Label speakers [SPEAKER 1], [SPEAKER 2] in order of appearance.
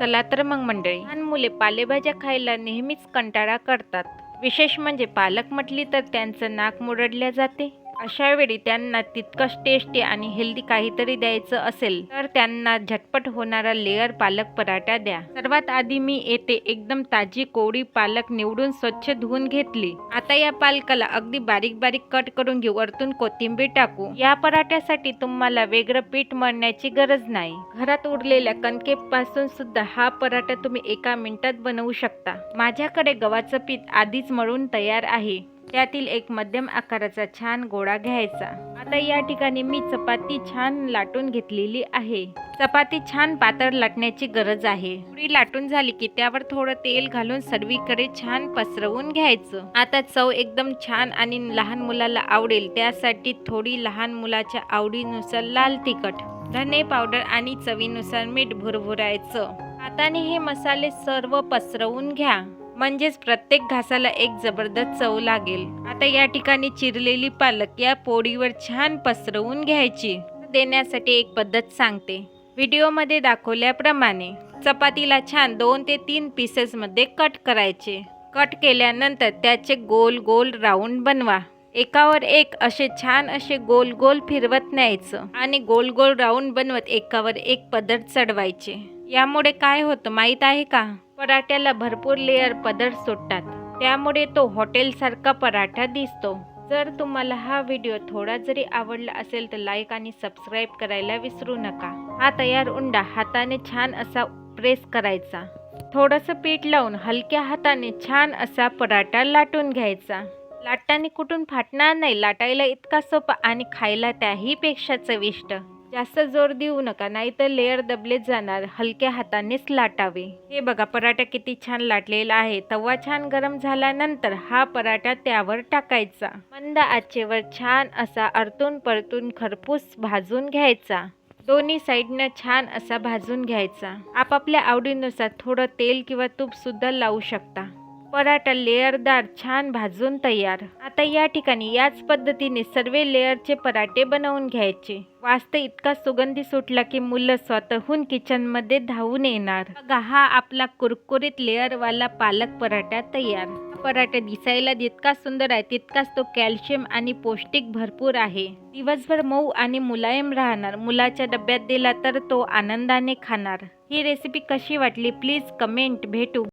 [SPEAKER 1] चला तर मग मंडळी, लहान मुले पालेभाज्या खायला नेहमीच कंटाळा करतात. विशेष म्हणजे पालक म्हटली तर त्यांचं नाक मुरडल्या जाते. अशा वेळी त्यांना तितकंच टेस्टी आणि हेल्दी काहीतरी द्यायचं असेल तर त्यांना झटपट होणारा लेअर पालक पराठा द्या. सर्वात आधी मी येथे एकदम ताजी कोवळी पालक निवडून स्वच्छ धुवून घेतली. आता या पालकाला अगदी बारीक बारीक कट करून घेऊ. वरतून कोथिंबीर टाकू. या पराठ्यासाठी तुम्हाला वेगळं पीठ मळण्याची गरज नाही. घरात उरलेल्या कणकेपासून सुद्धा हा पराठा तुम्ही एका मिनिटात बनवू शकता. माझ्याकडे गव्हाचं पीठ आधीच मळून तयार आहे. त्यातील एक मध्यम आकाराचा छान गोळा घ्यायचा. आता या ठिकाणी मी चपाती छान लाटून घेतलेली आहे. चपाती छान पातळ लाटण्याची गरज आहे. पुरी लाटून झाली की त्यावर थोडं तेल घालून सर्वीकडे छान पसरवून घ्यायचं. आता चव एकदम छान आणि लहान मुलाला आवडेल त्यासाठी थोडी लहान मुलाच्या आवडीनुसार लाल तिखट, धने पावडर आणि चवीनुसार मीठ भुरभुरायचं. हाताने हे मसाले सर्व पसरवून घ्या. म्हणजेच प्रत्येक घासाला एक जबरदस्त चव लागेल. आता या ठिकाणी चिरलेली पालक या पोळीवर छान पसरवून घ्यायची. देण्यासाठी एक पद्धत सांगते. व्हिडिओमध्ये दाखवल्याप्रमाणे चपातीला छान 2 ते 3 पीसेसमध्ये कट करायचे. कट केल्यानंतर त्याचे गोल गोल राऊंड बनवा. एकावर एक असे छान असे गोल गोल फिरवत न्यायचं आणि गोल गोल राऊंड बनवत एकावर एक पदर चढवायचे. यामुळे काय होतं माहीत आहे का? पराठ्याला भरपूर लेअर पदर सुटतात. त्यामुळे तो हॉटेलसारखा पराठा दिसतो. जर तुम्हाला हा व्हिडिओ थोडा जरी आवडला असेल तर लाईक आणि सबस्क्राईब करायला विसरू नका. हा तयार उंडा हाताने छान असा प्रेस करायचा. थोडंसं पीठ लावून हलक्या हाताने छान असा पराठा लाटून घ्यायचा. लाटताना कुठून फाटणार नाही. लाटायला इतका सोपा आणि खायला त्याहीपेक्षा चविष्ट. जास्त जोर देऊ नका नाहीतर लेअर दबले जाणार. हलक्या हातानेच लाटावे. हे बघा पराठा किती छान लाटलेला आहे. तवा छान गरम झाल्यानंतर हा पराठा त्यावर टाकायचा. मंद आचेवर छान असा आरतून परतून खरपूस भाजून घ्यायचा. दोन्ही साईडनं छान असा भाजून घ्यायचा. आपापल्या आवडीनुसार थोडं तेल किंवा तूप सुद्धा लावू शकता. पराठा लेअरदार छान भाजून तयार. आता या ठिकाणी याच पद्धतीने सर्व लेअरचे पराठे बनवून घ्यायचे. वास इतका सुगंधी सुटला की मुलं स्वतःहून किचनमध्ये धावून येणार. बघा हा आपला कुरकुरीत लेअरवाला पालक पराठा तयार. पराठा दिसायला जितका सुंदर आहे तितकाच तो कॅल्शियम आणि पौष्टिक भरपूर आहे. दिवसभर मऊ आणि मुलायम राहणार. मुलाच्या डब्यात दिला तर तो आनंदाने खाणार. ही रेसिपी कशी वाटली प्लीज कमेंट. भेटू